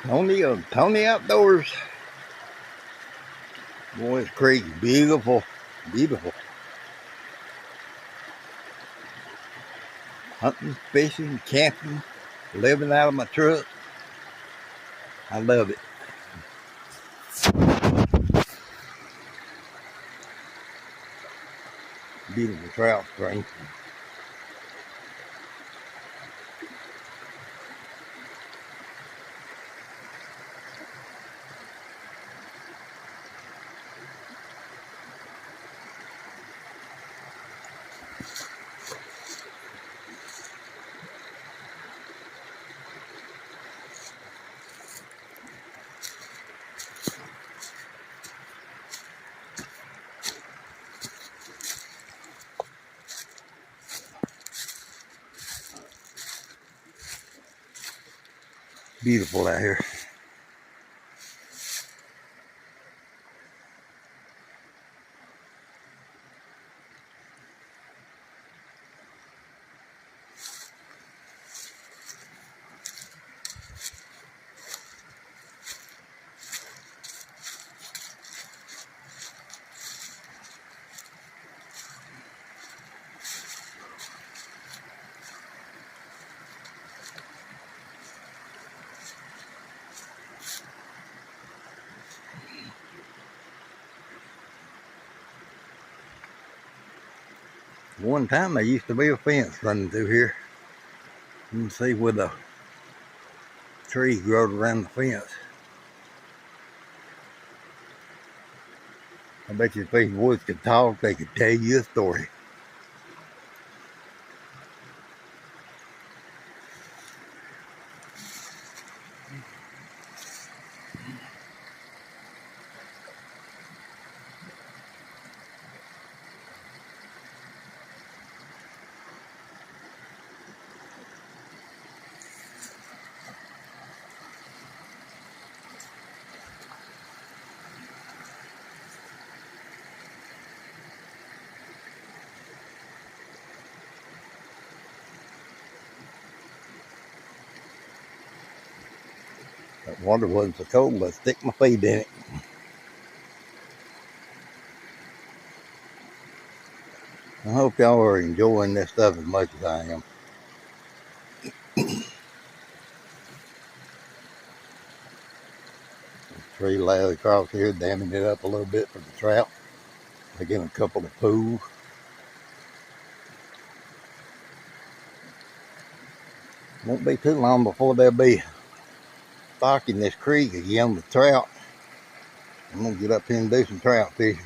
Tony of Tony Outdoors. Boy, this creek is beautiful. Beautiful. Hunting, fishing, camping, living out of my truck. I love it. Beautiful trout stream. Beautiful out here. One time there used to be a fence running through here. You can see where the tree growed around the fence. I bet you if these woods could talk, they could tell you a story. That water wasn't so cold, I'd stick my feet in it. I hope y'all are enjoying this stuff as much as I am. Tree laid across here, damming it up a little bit for the trout. Making a couple of pools. Won't be too long before they'll be stocking this creek again with trout. I'm gonna get up here and do some trout fishing.